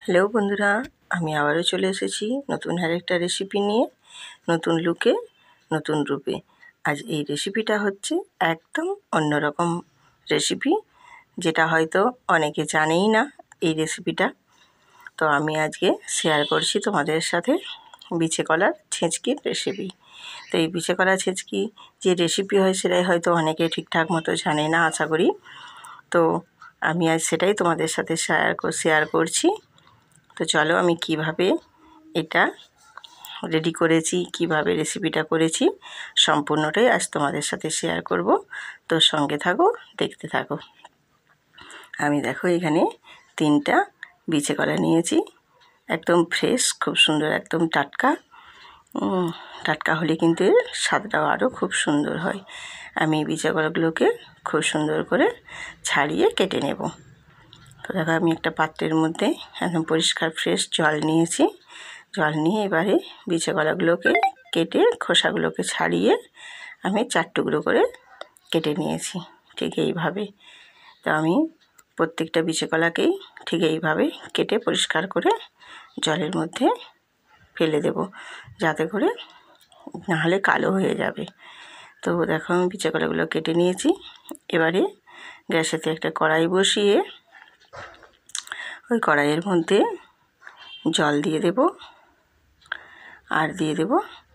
Hello বন্ধুরা, আমি আবারও চলে এসেছি নতুন আরেকটা রেসিপি নিয়ে, নতুন লুকে, নতুন রূপে। আজ এই রেসিপিটা হচ্ছে একদম অন্যরকম রেসিপি, যেটা হয়তো অনেকে জানেই না এই রেসিপিটা। তো আমি আজকে শেয়ার করছি তোমাদের সাথে বিছে কলার ছেঁচকির রেসিপি। তো এই বিছে কলা ছেঁচকি যে রেসিপি হয় সেটাই হয়তো অনেকে ঠিকঠাক মতো জানে না আশা করি। তো আমি আজ সেটাই তোমাদের সাথে শেয়ার করছি। তো চলো আমি কিভাবে এটা রেডি করেছি, কিভাবে রেসিপিটা করেছি, সম্পূর্ণটাই আজ তোমাদের সাথে শেয়ার করব। তো সঙ্গে থাকো, দেখতে থাকো। আমি দেখো এখানে 3টা বিছে কলা নিয়েছি, একদম ফ্রেশ, খুব সুন্দর, একদম টাটকা। টাটকা হলে কিন্তু এর স্বাদটাও আরও খুব সুন্দর হয়। আমি এই বিছে কলাগুলোকে খুব সুন্দর করে ছাড়িয়ে কেটে নেব। তো দেখো আমি একটা পাত্রের মধ্যে একদম পরিষ্কার ফ্রেশ জল নিয়েছি। জল নিয়ে এবারে বিছে কলাগুলোকে কেটে খোসাগুলোকে ছাড়িয়ে আমি 4 টুকরো করে কেটে নিয়েছি, ঠিক এইভাবে। তো আমি প্রত্যেকটা বিছে কলাকেই ঠিক এইভাবে কেটে পরিষ্কার করে জলের মধ্যে ফেলে দেব, যাতে করে নাহলে কালো হয়ে যাবে। তো দেখো আমি বিছে কলাগুলো কেটে নিয়েছি। এবারে গ্যাসেতে একটা কড়াই বসিয়ে ওই কড়াইয়ের মধ্যে জল দিয়ে দেব, আর দিয়ে দেব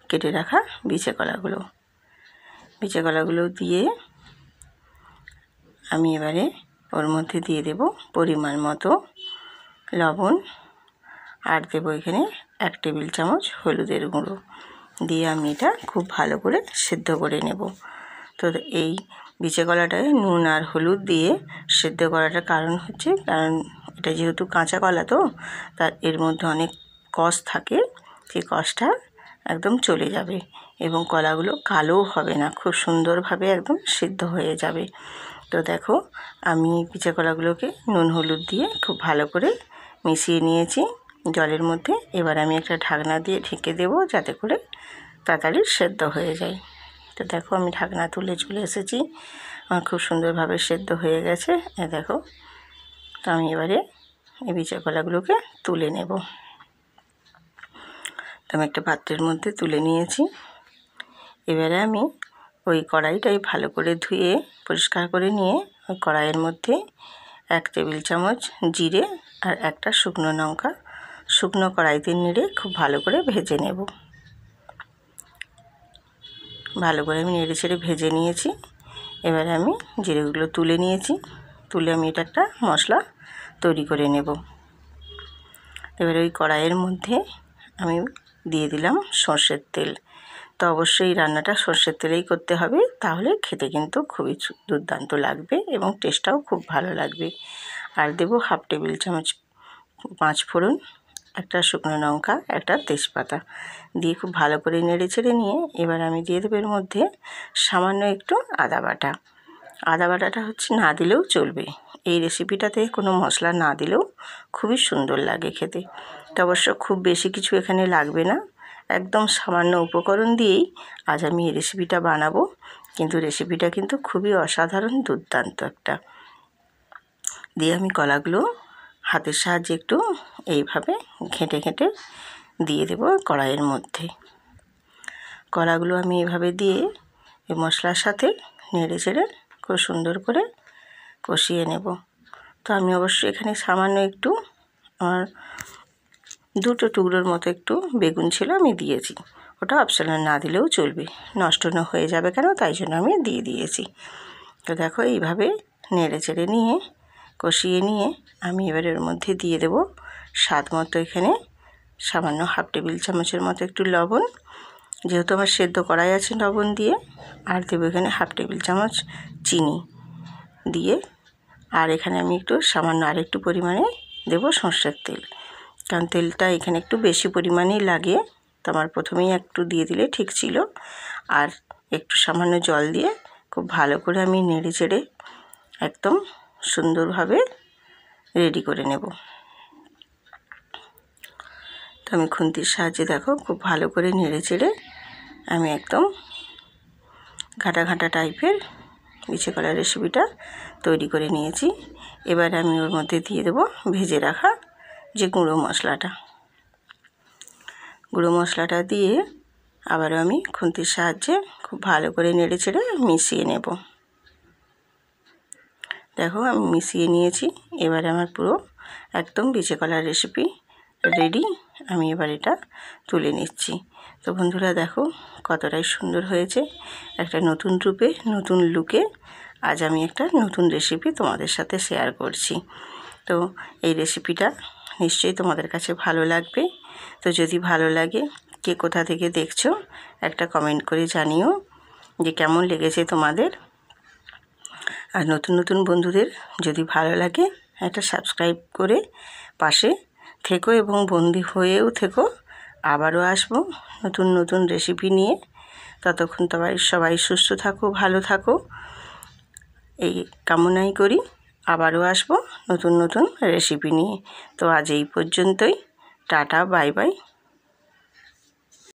কেটে রাখা বিছে কলাগুলো। বিছে কলাগুলো দিয়ে আমি এবারে ওর মধ্যে দিয়ে দেব পরিমাণ মতো লবণ, আর দেব এখানে 1 টেবিল চামচ হলুদের গুঁড়ো দিয়ে আমি এটা খুব ভালো করে সেদ্ধ করে নেব। তো এই বিছে কলাটায় নুন আর হলুদ দিয়ে সেদ্ধ করাটার কারণ হচ্ছে, কারণ এটা যেহেতু কাঁচা কলা, তো তার এর মধ্যে অনেক কষ থাকে, সেই কষটা একদম চলে যাবে এবং কলাগুলো কালোও হবে না, খুব সুন্দরভাবে একদম সিদ্ধ হয়ে যাবে। তো দেখো আমি বিছে কলাগুলোকে নুন হলুদ দিয়ে খুব ভালো করে মিশিয়ে নিয়েছি জলের মধ্যে। এবার আমি একটা ঢাকনা দিয়ে ঢেকে দেবো, যাতে করে তাড়াতাড়ি সেদ্ধ হয়ে যায়। তো দেখো আমি ঢাকনা তুলে চলে এসেছি, আমার খুব সুন্দরভাবে সেদ্ধ হয়ে গেছে। দেখো, তো আমি এবারে এই বিছে কলাগুলোকে তুলে নেব। তো আমি একটা পাত্রের মধ্যে তুলে নিয়েছি। এবারে আমি ওই কড়াইটাই ভালো করে ধুয়ে পরিষ্কার করে নিয়ে ওই কড়াইয়ের মধ্যে 1 টেবিল চামচ জিরে আর একটা শুকনো লঙ্কা শুকনো কড়াইতে নেড়ে খুব ভালো করে ভেজে নেব। ভালো করে আমি নেড়ে ছেড়ে ভেজে নিয়েছি। এবারে আমি জিরেগুলো তুলে নিয়েছি, তুলে আমি এটা একটা মশলা তৈরি করে নেব। এবারে ওই কড়াইয়ের মধ্যে আমি দিয়ে দিলাম সর্ষের তেল। তো অবশ্যই রান্নাটা সর্ষের তেলেই করতে হবে, তাহলে খেতে কিন্তু খুবই দুর্দান্ত লাগবে এবং টেস্টটাও খুব ভালো লাগবে। আর দেবো 1/2 টেবিল চামচ 5 ফোড়ন, একটা শুকনো লঙ্কা, একটা তেজপাতা দিয়ে খুব ভালো করে নেড়ে ছেড়ে নিয়ে এবার আমি দিয়ে দেবো এর মধ্যে সামান্য একটু আদা বাটা। আদা বাটাটা হচ্ছে না দিলেও চলবে, এই রেসিপিটাতে কোনো মশলা না দিলেও খুবই সুন্দর লাগে খেতে। তো অবশ্য খুব বেশি কিছু এখানে লাগবে না, একদম সামান্য উপকরণ দিয়েই আজ আমি এই রেসিপিটা বানাবো, কিন্তু রেসিপিটা কিন্তু খুবই অসাধারণ, দুর্দান্ত একটা। দিয়ে আমি কলাগুলো হাতের সাহায্যে একটু এইভাবে ঘেঁটে ঘেঁটে দিয়ে দেবো কড়াইয়ের মধ্যে। কলাগুলো আমি এইভাবে দিয়ে এই মশলার সাথে নেড়ে চেড়ে খুব সুন্দর করে কষিয়ে নেব। তো আমি অবশ্যই এখানে সামান্য একটু আমার 2টো টুকরোর মতো একটু বেগুন ছিল, আমি দিয়েছি। ওটা অপশনাল, না দিলেও চলবে, নষ্ট না হয়ে যাবে কেন, তাই জন্য আমি দিয়ে দিয়েছি। তো দেখো এইভাবে নেড়ে চেড়ে নিয়ে কষিয়ে নিয়ে আমি এবার এর মধ্যে দিয়ে দেব স্বাদ মতো এখানে সামান্য 1/2 টেবিল চামচের মতো একটু লবণ, যেহেতু আমার সেদ্ধ করাই আছে লবণ দিয়ে। আর দেবো এখানে 1/2 টেবিল চামচ চিনি দিয়ে, আর এখানে আমি একটু সামান্য আরেকটু পরিমাণে দেবো সর্ষের তেল, কারণ তেলটা এখানে একটু বেশি পরিমাণেই লাগে। তো আমার প্রথমেই একটু দিয়ে দিলে ঠিক ছিল। আর একটু সামান্য জল দিয়ে খুব ভালো করে আমি নেড়ে চেড়ে একদম সুন্দরভাবে রেডি করে নেব। তো আমি খুন্তির সাহায্যে দেখো খুব ভালো করে নেড়ে চেড়ে আমি একদম ঘাটা ঘাটা টাইপের বিছে কলার রেসিপিটা তৈরি করে নিয়েছি। এবার আমি ওর মধ্যে দিয়ে দেবো ভেজে রাখা যে গুঁড়ো মশলাটা দিয়ে আবারও আমি খুন্তির সাহায্যে খুব ভালো করে নেড়ে চেড়ে মিশিয়ে নেব। দেখো আমি মিশিয়ে নিয়েছি। এবারে আমার পুরো একদম বিচে কলার রেসিপি রেডি। আমি এবার এটা তুলে নিচ্ছি। তো বন্ধুরা দেখো কতটাই সুন্দর হয়েছে। একটা নতুন রূপে, নতুন লুকে আজ আমি একটা নতুন রেসিপি তোমাদের সাথে শেয়ার করছি। তো এই রেসিপিটা নিশ্চয়ই তোমাদের কাছে ভালো লাগবে। তো যদি ভালো লাগে, কে কোথা থেকে দেখছো একটা কমেন্ট করে জানিও যে কেমন লেগেছে তোমাদের। আর নতুন নতুন বন্ধুদের যদি ভালো লাগে একটা সাবস্ক্রাইব করে পাশে থেকো এবং বন্দি হয়েও থেকো। আবারও আসবো নতুন নতুন রেসিপি নিয়ে। ততক্ষণ সবাই সুস্থ থাকো, ভালো থাকো এই কামনাই করি। আবারও আসবো নতুন নতুন রেসিপি নিয়ে। তো আজ এই পর্যন্তই। Tata, bye bye.